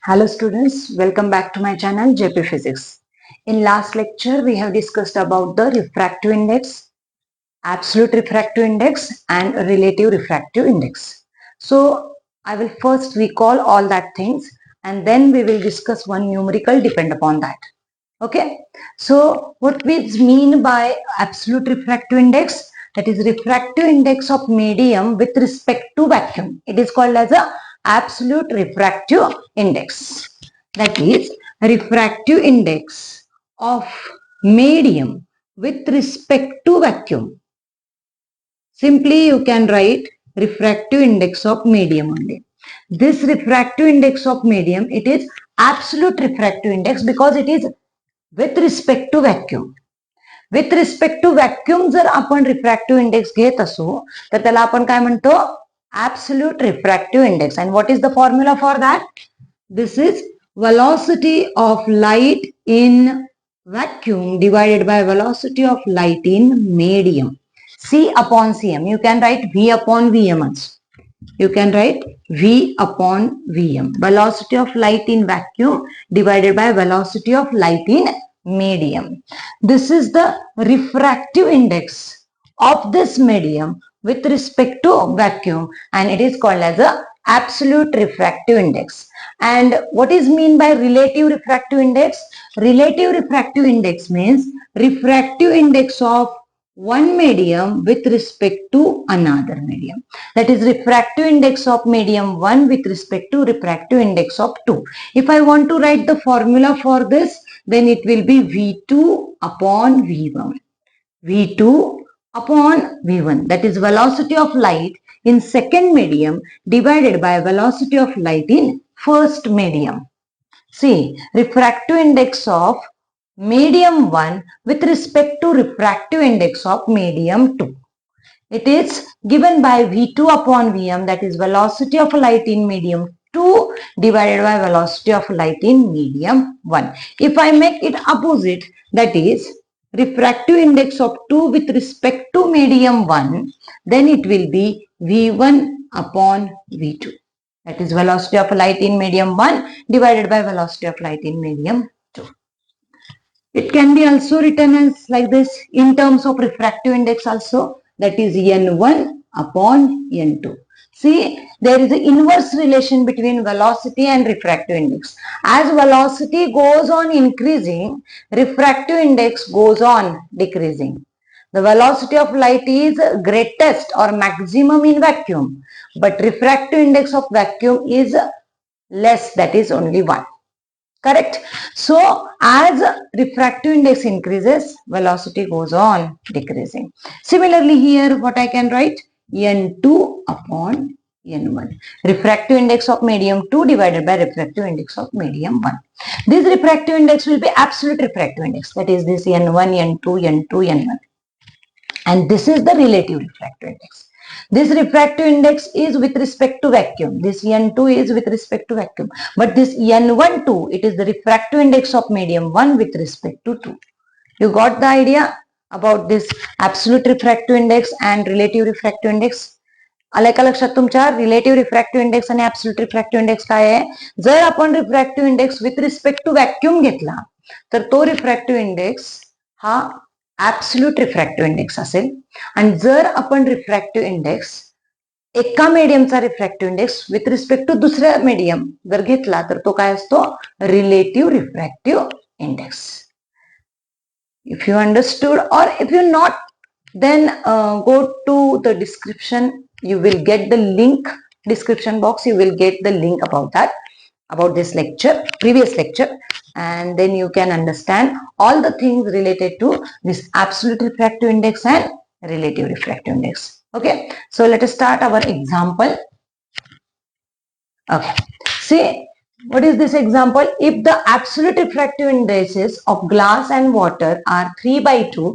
Hello students, welcome back to my channel JP Physics. In last lecture we have discussed about the refractive index, absolute refractive index and relative refractive index. So I will first recall all that things and then we will discuss one numerical depend upon that. Okay. So what we mean by absolute refractive index? That is refractive index of medium with respect to vacuum. It is called as a absolute refractive index. That is refractive index of medium with respect to vacuum. Simply you can write refractive index of medium only. This refractive index of medium, it is absolute refractive index because it is with respect to vacuum. With respect to vacuum जर आपण refractive index घेत असो तर त्याला आपण काय म्हणतो absolute refractive index. And what is the formula for that? This is velocity of light in vacuum divided by velocity of light in medium. C upon Cm. You can write V upon Vm also. You can write V upon Vm. Velocity of light in vacuum divided by velocity of light in medium. This is the refractive index of this medium with respect to vacuum and it is called as a absolute refractive index. And what is mean by relative refractive index? Relative refractive index means refractive index of one medium with respect to another medium. That is refractive index of medium 1 with respect to refractive index of 2. If I want to write the formula for this, then it will be V2 upon V1. V2 upon V1, that is velocity of light in second medium divided by velocity of light in first medium. See, refractive index of medium 1 with respect to refractive index of medium 2. It is given by V2 upon Vm, that is velocity of light in medium 2 divided by velocity of light in medium 1. If I make it opposite, that is refractive index of 2 with respect to medium 1, then it will be V1 upon V2. That is velocity of light in medium 1 divided by velocity of light in medium 2. It can be also written as like this in terms of refractive index also, that is N1 upon N2. See, there is an inverse relation between velocity and refractive index. As velocity goes on increasing, refractive index goes on decreasing. The velocity of light is greatest or maximum in vacuum, but refractive index of vacuum is less, that is only 1. Correct? So, as refractive index increases, velocity goes on decreasing. Similarly, here what I can write? N2 upon N1. Refractive index of medium 2 divided by refractive index of medium 1. This refractive index will be absolute refractive index. That is this N1, N2, N2, N1. And this is the relative refractive index. This refractive index is with respect to vacuum. This N2 is with respect to vacuum. But this N12, it is the refractive index of medium 1 with respect to 2. You got the idea about this absolute refractive index and relative refractive index? आलं का लक्षात तुमच्या? Relative refractive index आणि absolute refractive index काय आहे? जर आपण refractive index with respect to vacuum घेतला तर तो रिफ्रॅक्टिव्ह इंडेक्स हा ऍब्सोल्यूट रिफ्रॅक्टिव्ह इंडेक्स असेल आणि जर आपण रिफ्रॅक्टिव्ह इंडेक्स एका मीडियमचा refractive index with respect to दुसऱ्या मीडियम जर घेतला तर तो काय असतो? Relative refractive index. If you understood or if you not, then go to the description. You will get the link, description box. You will get the link about that, about this lecture, previous lecture, and then you can understand all the things related to this absolute refractive index and relative refractive index. Okay, so let us start our example. Okay, see, what is this example? If the absolute refractive indices of glass and water are 3/2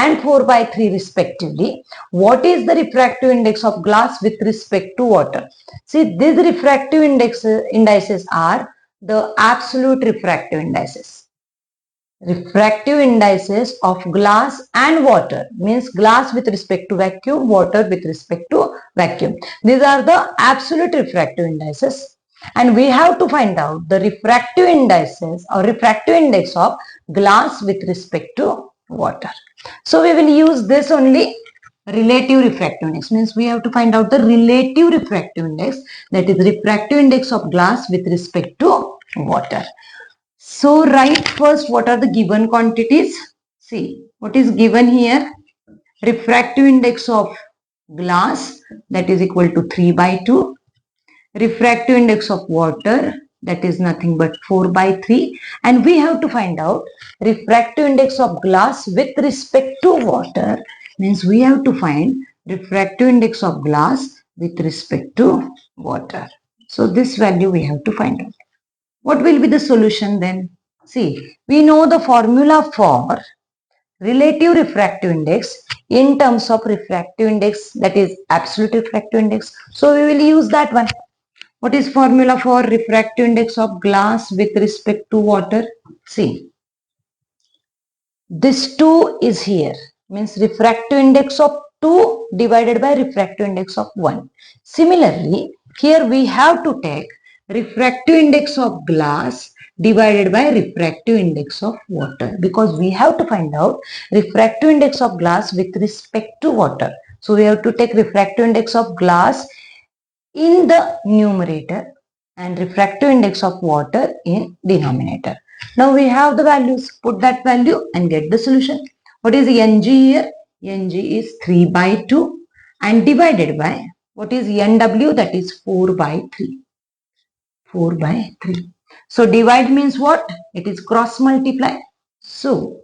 and 4/3 respectively, what is the refractive index of glass with respect to water? See, these refractive indices are the absolute refractive indices. Refractive indices of glass and water means glass with respect to vacuum, water with respect to vacuum. These are the absolute refractive indices. and we have to find out the refractive indices or refractive index of glass with respect to water. So we will use this only, relative refractive index, means we have to find out the relative refractive index, that is refractive index of glass with respect to water. So write first what are the given quantities. See what is given here. Refractive index of glass, that is equal to 3/2. Refractive index of water, that is nothing but 4/3, and we have to find out refractive index of glass with respect to water, means we have to find refractive index of glass with respect to water. So this value we have to find out. What will be the solution then? See, we know the formula for relative refractive index in terms of refractive index, that is absolute refractive index. So we will use that one. What is formula for refractive index of glass with respect to water? See, this 2 is here, means refractive index of 2 divided by refractive index of 1. Similarly, here we have to take refractive index of glass divided by refractive index of water, because we have to find out refractive index of glass with respect to water. So we have to take refractive index of glass in the numerator and refractive index of water in denominator. Now we have the values, put that value and get the solution. What is Ng here? Ng is 3/2 and divided by what is Nw, that is 4/3. 4/3. So divide means what? It is cross multiply. So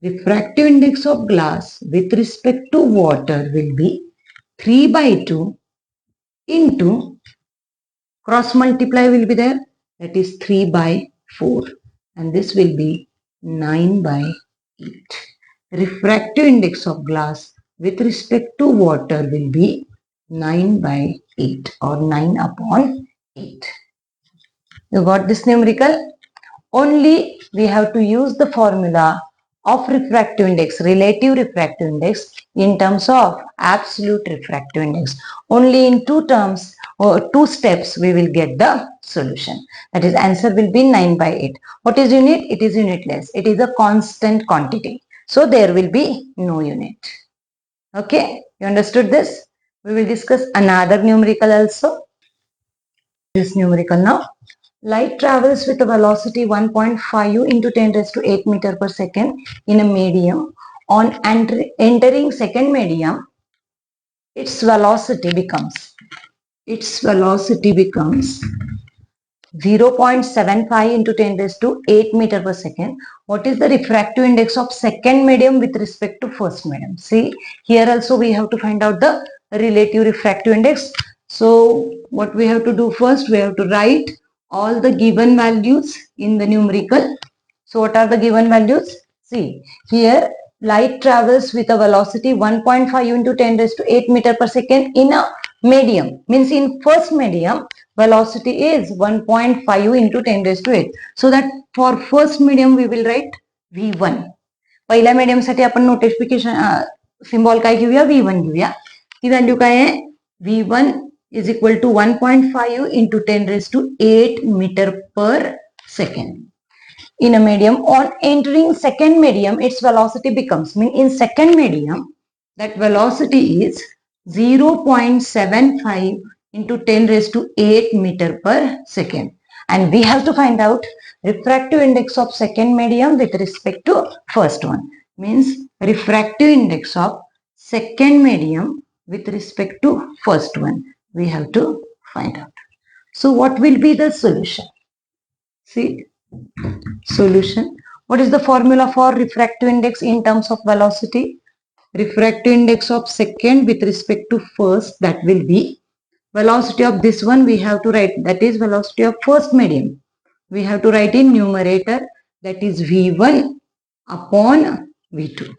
refractive index of glass with respect to water will be 3/2 into cross multiply will be there, that is 3/4, and this will be 9/8. Refractive index of glass with respect to water will be 9/8 or 9/8. You got this numerical? Only we have to use the formula of refractive index, relative refractive index in terms of absolute refractive index. Only in two terms or two steps we will get the solution. That is, answer will be 9/8. What is unit? It is unitless. It is a constant quantity. So there will be no unit. Okay, you understood this? We will discuss another numerical also. This numerical now. Light travels with a velocity 1.5 into 10 raised to 8 meter per second in a medium. On entering second medium, its velocity becomes 0.75 into 10 raised to 8 meter per second. What is the refractive index of second medium with respect to first medium? See, here also we have to find out the relative refractive index. So what we have to do first, we have to write all the given values in the numerical. So what are the given values? See, here light travels with a velocity 1.5 into 10 raised to 8 meter per second in a medium, means in first medium velocity is 1.5 into 10 raised to 8. So that for first medium we will write V1. पहिल्या medium साठी आपण notification symbol काय घेऊया, V1 घेऊया. ती value काय आहे, V1 is equal to 1.5 into 10 raised to 8 meter per second in a medium. On entering second medium, its velocity becomes, mean in second medium that velocity is 0.75 into 10 raised to 8 meter per second, and we have to find out refractive index of second medium with respect to first one, means refractive index of second medium with respect to first one we have to find out. So what will be the solution? See, solution. What is the formula for refractive index in terms of velocity? Refractive index of second with respect to first, that will be velocity of this one we have to write, that is velocity of first medium. We have to write in numerator, that is V1 upon V2.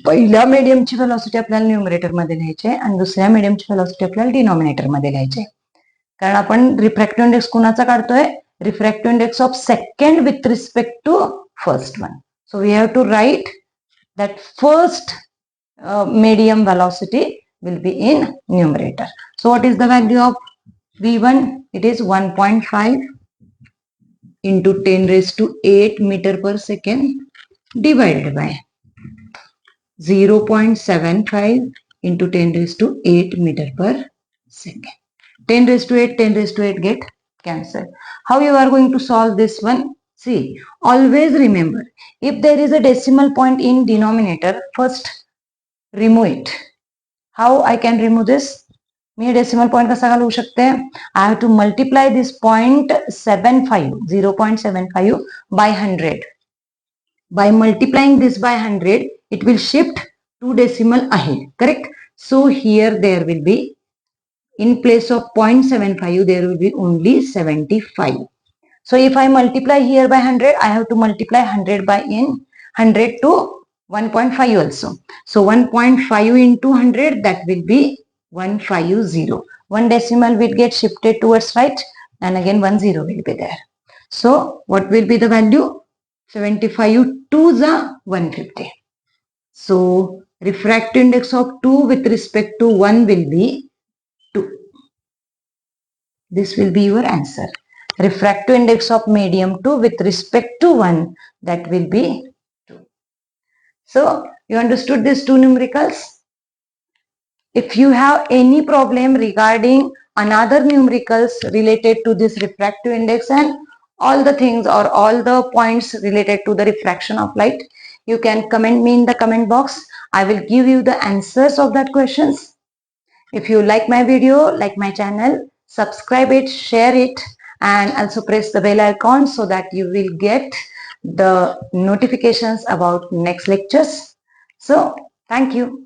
पहिल्या मीडियमची velocity आपल्याला numerator मध्ये लिहायची आहे आणि दुसऱ्या मीडियमची velocity आपल्याला denominator मध्ये लिहायची आहे. कारण आपण रिफ्रॅक्टिव्ह इंडेक्स कोणाचा काढतोय, refractive index of second with respect to first one. So we have to write that first medium velocity will be in numerator. So what is the value of V1, it is 1.5 into 10 raised to 8 meter per second divided by 0.75 into 10 raised to 8 meter per second. 10 raised to 8, 10 raised to 8 get cancelled. How you are going to solve this one? See, always remember, if there is a decimal point in denominator, first remove it. How I can remove this? Me decimal point कसा घालवू शकते? I have to multiply this 0.75 by 100. By multiplying this by 100, it will shift 2 decimal ahead, correct? So here there will be, in place of 0.75, there will be only 75. So if I multiply here by 100, I have to multiply 100 by 100 to 1.5 also. So 1.5 into 100, that will be 150. One decimal will get shifted towards right, and again 10 will be there. So what will be the value? 75 to the 150. So refractive index of 2 with respect to 1 will be 2. This will be your answer. Refractive index of medium 2 with respect to 1, that will be 2. So you understood these two numericals? If you have any problem regarding another numericals related to this refractive index and all the things or all the points related to the refraction of light, you can comment me in the comment box. I will give you the answers of that questions. If you like my video, like my channel, subscribe it, share it, and also press the bell icon so that you will get the notifications about next lectures. So thank you.